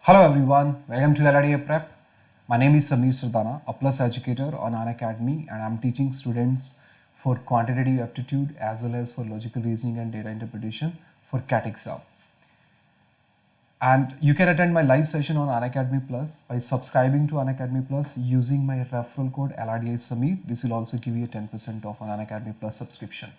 Hello everyone, welcome to LRDIprep. My name is Samir Sardana, a plus educator on Unacademy, and I'm teaching students for Quantitative Aptitude as well as for Logical Reasoning and Data Interpretation for CAT exam. And you can attend my live session on Unacademy Plus by subscribing to Unacademy Plus using my referral code LRDISamir. This will also give you 10% off on Unacademy Plus subscription.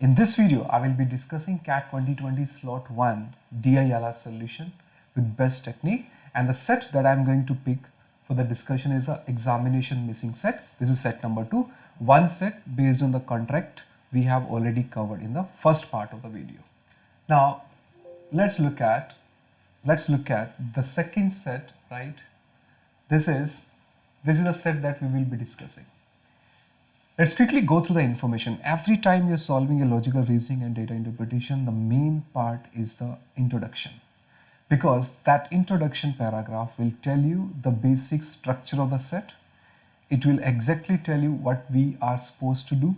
In this video, I will be discussing CAT 2020 Slot 1 DILR solution with best technique, and the set that I'm going to pick for the discussion is the examination missing set. This is set number 2. One set based on the contract we have already covered in the first part of the video. Now let's look at the second set, right? This is the set that we will be discussing. Let's quickly go through the information. Every time you're solving a logical reasoning and data interpretation, the main part is the introduction, because that introduction paragraph will tell you the basic structure of the set. It will exactly tell you what we are supposed to do.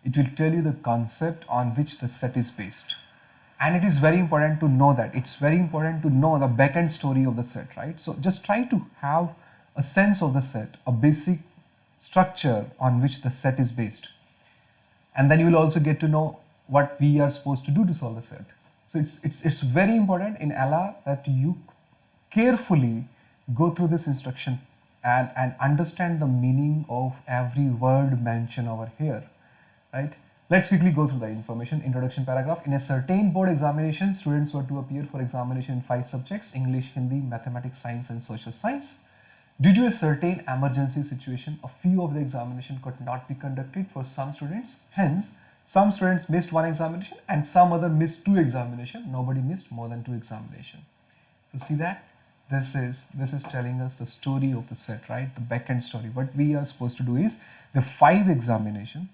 It will tell you the concept on which the set is based. And it is very important to know that. It's very important to know the back-end story of the set, right? So just try to have a sense of the set, a basic structure on which the set is based. And then you will also get to know what we are supposed to do to solve the set. So it's very important in LR that you carefully go through this instruction and understand the meaning of every word mentioned over here, right? Let's quickly go through the information. Introduction paragraph. In a certain board examination, students were to appear for examination in 5 subjects: English, Hindi, Mathematics, Science and Social Science. Due to a certain emergency situation, a few of the examination could not be conducted for some students. Hence, some students missed 1 examination and some other missed 2 examinations. Nobody missed more than 2 examinations. So see that? This is telling us the story of the set, right? The back-end story. What we are supposed to do is the 5 examination,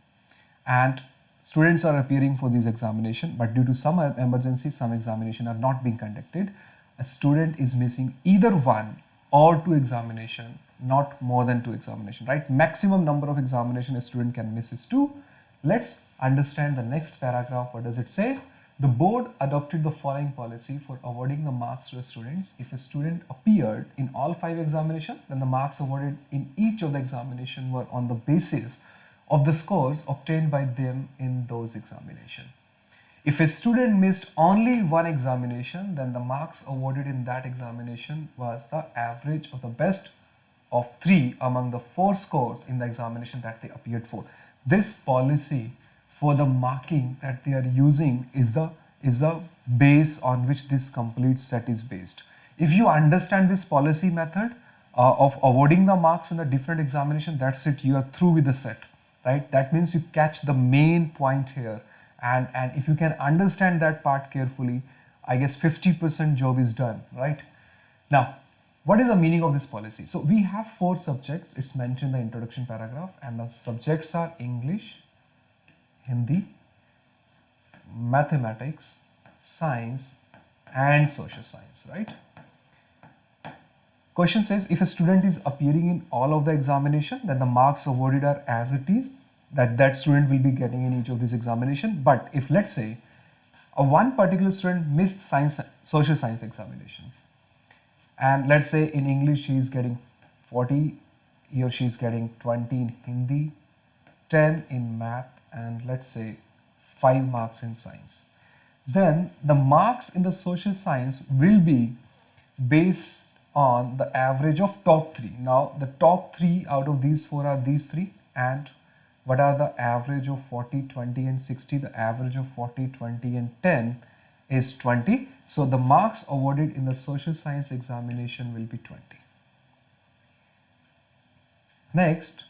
and students are appearing for these examination, but due to some emergency, some examination are not being conducted. A student is missing either 1 or 2 examination, not more than 2 examination, right? Maximum number of examination a student can miss is 2. Let's understand the next paragraph. What does it say? The board adopted the following policy for awarding the marks to the students. If a student appeared in all 5 examinations, then the marks awarded in each of the examinations were on the basis of the scores obtained by them in those examinations. If a student missed only 1 examination, then the marks awarded in that examination was the average of the best of 3 among the 4 scores in the examination that they appeared for. This policy for the marking that they are using is the base on which this complete set is based. If you understand this policy method of awarding the marks in the different examination, that's it, you are through with the set, right? That means you catch the main point here, and if you can understand that part carefully, I guess 50% job is done, right? Now, what is the meaning of this policy? So we have 4 subjects. It's mentioned in the introduction paragraph, and the subjects are English, Hindi, Mathematics, Science and Social Science, right? Question says, if a student is appearing in all of the examination, then the marks awarded are as it is, that student will be getting in each of these examination. But if, let's say, one particular student missed social science examination, and let's say in English he is getting 40, he or she is getting 20 in Hindi, 10 in math, and let's say 5 marks in science, then the marks in the social science will be based on the average of top 3. Now the top 3 out of these 4 are these 3, and what are the average of 40, 20 and 60? The average of 40, 20 and 10 is 20. So the marks awarded in the social science examination will be 20. Next,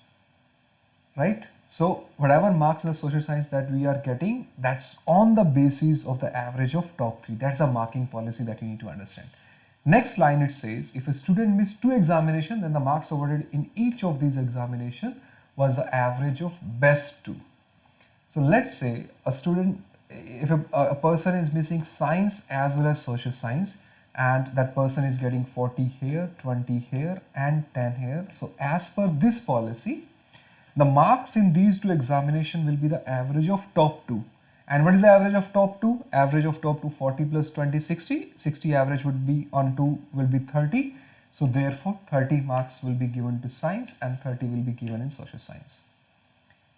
right? So whatever marks in the social science that we are getting, that's on the basis of the average of top 3. That's a marking policy that you need to understand. Next line, it says, if a student missed 2 examinations, then the marks awarded in each of these examinations was the average of best 2. So let's say a student, if a person is missing science as well as social science, and that person is getting 40 here, 20 here and 10 here. So as per this policy, the marks in these 2 examinations will be the average of top 2. And what is the average of top 2? Average of top 2, 40 plus 20, 60. 60 average would be on 2 will be 30. So therefore 30 marks will be given to science and 30 will be given in social science.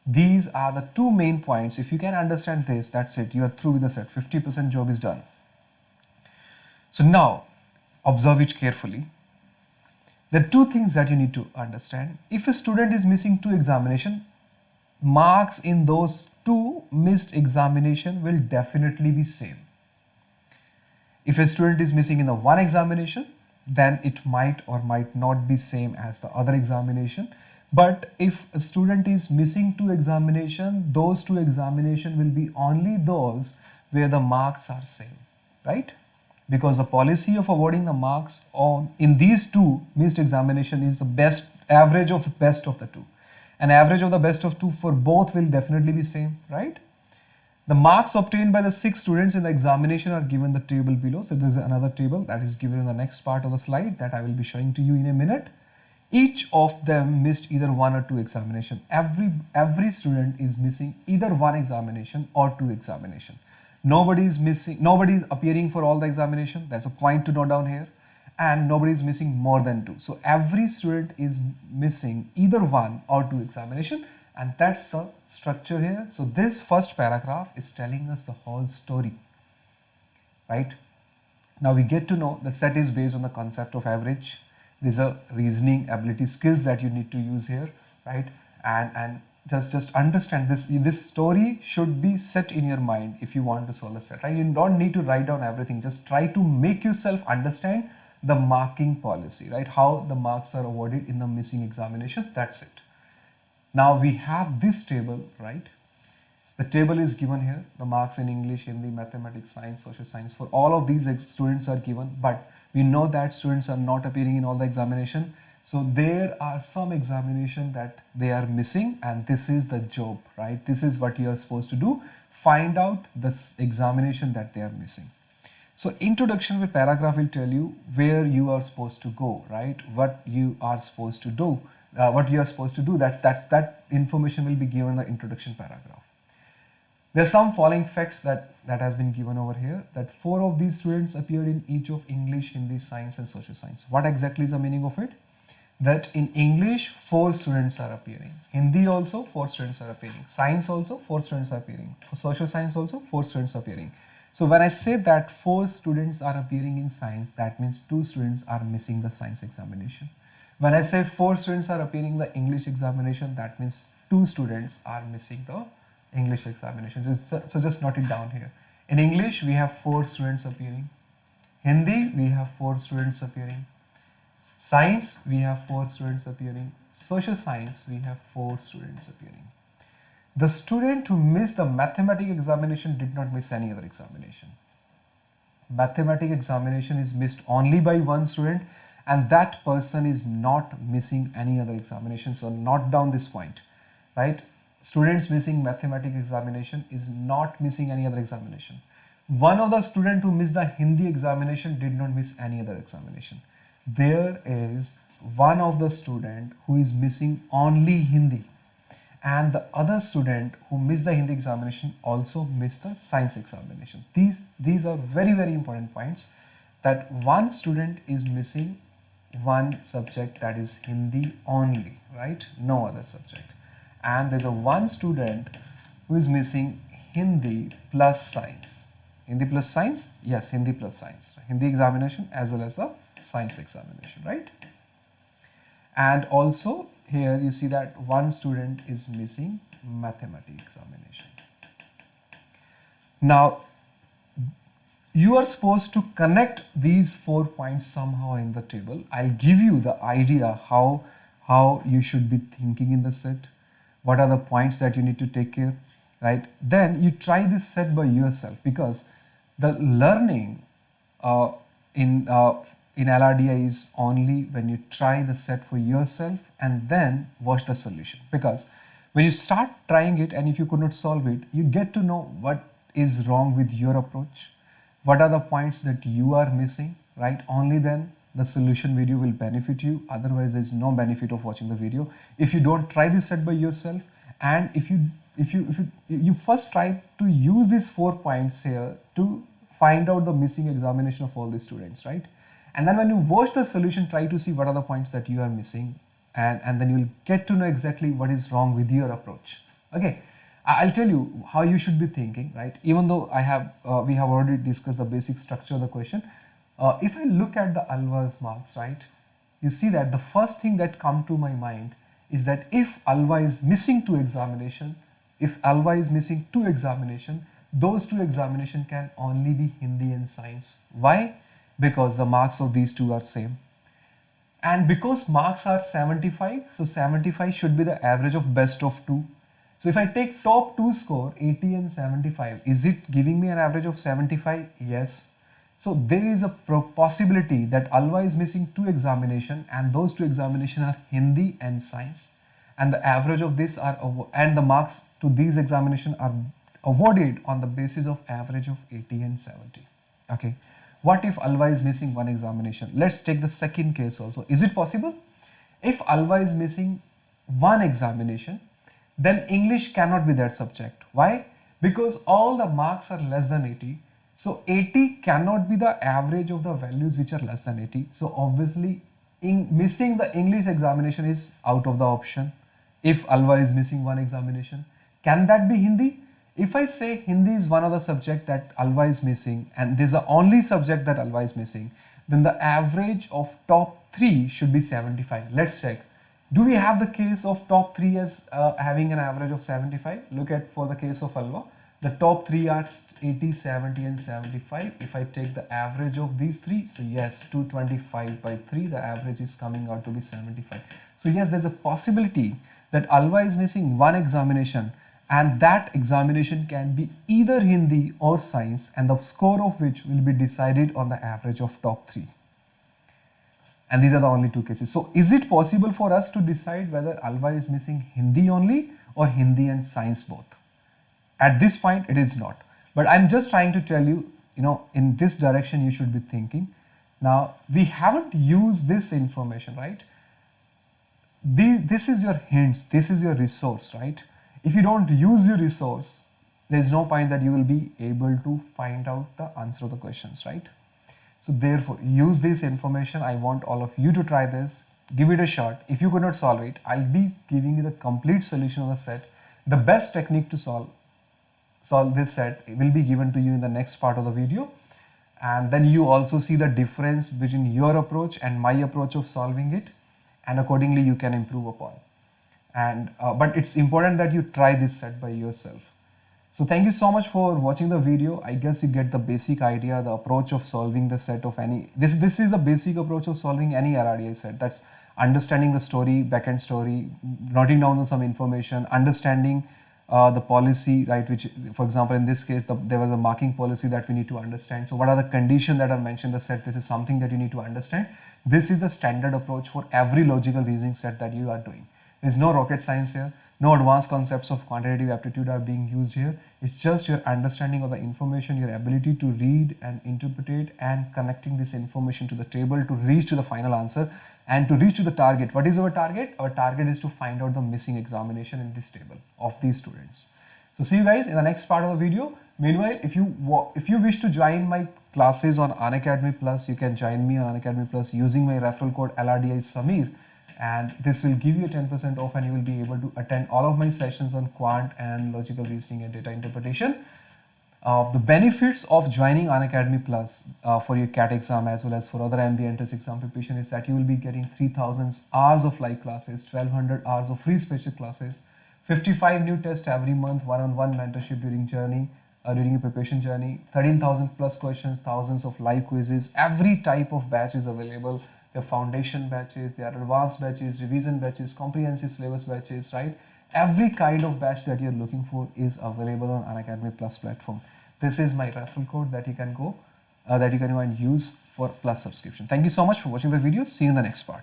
These are the two main points. If you can understand this, that's it. You are through with the set. 50% job is done. So now observe it carefully. There are two things that you need to understand. If a student is missing 2 examination, marks in those 2 missed examination will definitely be same. If a student is missing in the 1 examination, then it might or might not be same as the other examination. But if a student is missing 2 examination, those 2 examination will be only those where the marks are same, right? Because the policy of awarding the marks in these 2 missed examination is the best average of the best of the 2. An average of the best of 2 for both will definitely be same, right? The marks obtained by the 6 students in the examination are given the table below. So there is another table that is given in the next part of the slide that I will be showing to you in a minute. Each of them missed either 1 or 2 examination. Every student is missing either 1 examination or 2 examination. Nobody is appearing for all the examination. That's a point to note down here. And nobody is missing more than 2. So every student is missing either 1 or 2 examination, and that's the structure here. So this first paragraph is telling us the whole story, right? Now we get to know the set is based on the concept of average. These are reasoning ability skills that you need to use here, right? And just understand this story should be set in your mind if you want to solve a set, right? You don't need to write down everything. Just try to make yourself understand the marking policy, right? How the marks are awarded in the missing examination. That's it. Now we have this table, right? The table is given here. The marks in English, Hindi, mathematics, science, social science. For all of these students are given, but we know that students are not appearing in all the examination. So there are some examination that they are missing, and this is the job, right? This is what you are supposed to do. Find out this examination that they are missing. So introduction with paragraph will tell you where you are supposed to go, right? What you are supposed to do. That information will be given in the introduction paragraph. There are some following facts that has been given over here, that 4 of these students appeared in each of English, Hindi, science and social science. What exactly is the meaning of it? That in English 4 students are appearing, Hindi also 4 students are appearing, science also 4 students are appearing, for social science also 4 students are appearing. So when I say that 4 students are appearing in science, that means 2 students are missing the science examination. When I say 4 students are appearing in the English examination, that means 2 students are missing the English examination. So just note it down here. In English, we have 4 students appearing. Hindi, we have 4 students appearing. Science, we have 4 students appearing. Social science, we have 4 students appearing. The student who missed the mathematics examination did not miss any other examination. Mathematics examination is missed only by 1 student, and that person is not missing any other examination. So note down this point, right? Students missing mathematics examination is not missing any other examination. One of the student who missed the Hindi examination did not miss any other examination. There is one of the student who is missing only Hindi, and the other student who missed the Hindi examination also missed the science examination. These are very, very important points, that one student is missing one subject, that is Hindi only, right? No other subject. And there's a one student who is missing Hindi plus science. Hindi plus science? Yes, Hindi plus science. Hindi examination as well as the science examination, right? And also here you see that one student is missing mathematics examination. Now you are supposed to connect these 4 points somehow in the table. I'll give you the idea how you should be thinking in the set. What are the points that you need to take care, right? Then you try this set by yourself, because the learning in LRDI is only when you try the set for yourself and then watch the solution. Because when you start trying it and if you could not solve it, you get to know what is wrong with your approach, what are the points that you are missing, right? Only then the solution video will benefit you. Otherwise, there is no benefit of watching the video if you don't try this set by yourself, and if you you first try to use these 4 points here to find out the missing examination of all the students, right? And then when you watch the solution, try to see what are the points that you are missing, and then you'll get to know exactly what is wrong with your approach. Okay, I'll tell you how you should be thinking, right? Even though we have already discussed the basic structure of the question. If I look at the ALVA's marks, right, you see that the first thing that come to my mind is that if ALVA is missing two examination, those two examination can only be Hindi and Science. Why? Because the marks of these two are same. And because marks are 75, so 75 should be the average of best of two. So if I take top two score, 80 and 75, is it giving me an average of 75? Yes. So there is a possibility that ALVA is missing two examination, and those two examination are Hindi and Science. And the average of this and the marks to these examination are awarded on the basis of average of 80 and 70. Okay. What if ALVA is missing one examination? Let's take the second case also. Is it possible? If ALVA is missing one examination, then English cannot be that subject. Why? Because all the marks are less than 80. So 80 cannot be the average of the values which are less than 80. So obviously missing the English examination is out of the option. If ALVA is missing one examination, can that be Hindi? If I say Hindi is one of the subject that ALVA is missing, and this is the only subject that ALVA is missing, then the average of top 3 should be 75. Let's check. Do we have the case of top 3 as having an average of 75? Look at for the case of ALVA. The top 3 are 80, 70 and 75. If I take the average of these 3, so yes, 225 by 3, the average is coming out to be 75. So yes, there's a possibility that ALVA is missing one examination, and that examination can be either Hindi or Science, and the score of which will be decided on the average of top 3. And these are the only two cases. So is it possible for us to decide whether ALVA is missing Hindi only or Hindi and Science both? At this point, it is not. But I'm just trying to tell you, in this direction you should be thinking. Now, we haven't used this information, right? This is your hints, this is your resource, right? If you don't use your resource, there's no point that you will be able to find out the answer of the questions, right? So therefore, use this information. I want all of you to try this, give it a shot. If you could not solve it, I'll be giving you the complete solution of the set. The best technique to solve this set will be given to you in the next part of the video. And then you also see the difference between your approach and my approach of solving it, and accordingly you can improve upon. And but it's important that you try this set by yourself. So thank you so much for watching the video. I guess you get the basic idea, the approach of solving the set of any, this is the basic approach of solving any LRDI set. That's understanding the story, backend story, noting down some information, understanding the policy, right, which, for example, in this case, there was a marking policy that we need to understand. So what are the conditions that are mentioned in the set? This is something that you need to understand. This is the standard approach for every logical reasoning set that you are doing. There's no rocket science here. No advanced concepts of quantitative aptitude are being used here. It's just your understanding of the information, your ability to read and interpret it, and connecting this information to the table to reach to the final answer and to reach to the target. What is our target? Our target is to find out the missing examination in this table of these students. So see you guys in the next part of the video. Meanwhile, if you wish to join my classes on Unacademy Plus, you can join me on Unacademy Plus using my referral code LRDI and this will give you 10% off, and you will be able to attend all of my sessions on quant and logical reasoning and data interpretation. The benefits of joining Unacademy Plus for your CAT exam as well as for other MBA entrance exam preparation is that you will be getting 3,000 hours of live classes, 1,200 hours of free special classes, 55 new tests every month, one-on-one mentorship during your preparation journey, 13,000 plus questions, thousands of live quizzes. Every type of batch is available. There are foundation batches, there are advanced batches, revision batches, comprehensive syllabus batches, right? Every kind of batch that you're looking for is available on Unacademy Plus platform. This is my referral code that you can go and use for Plus subscription. Thank you so much for watching the video. See you in the next part.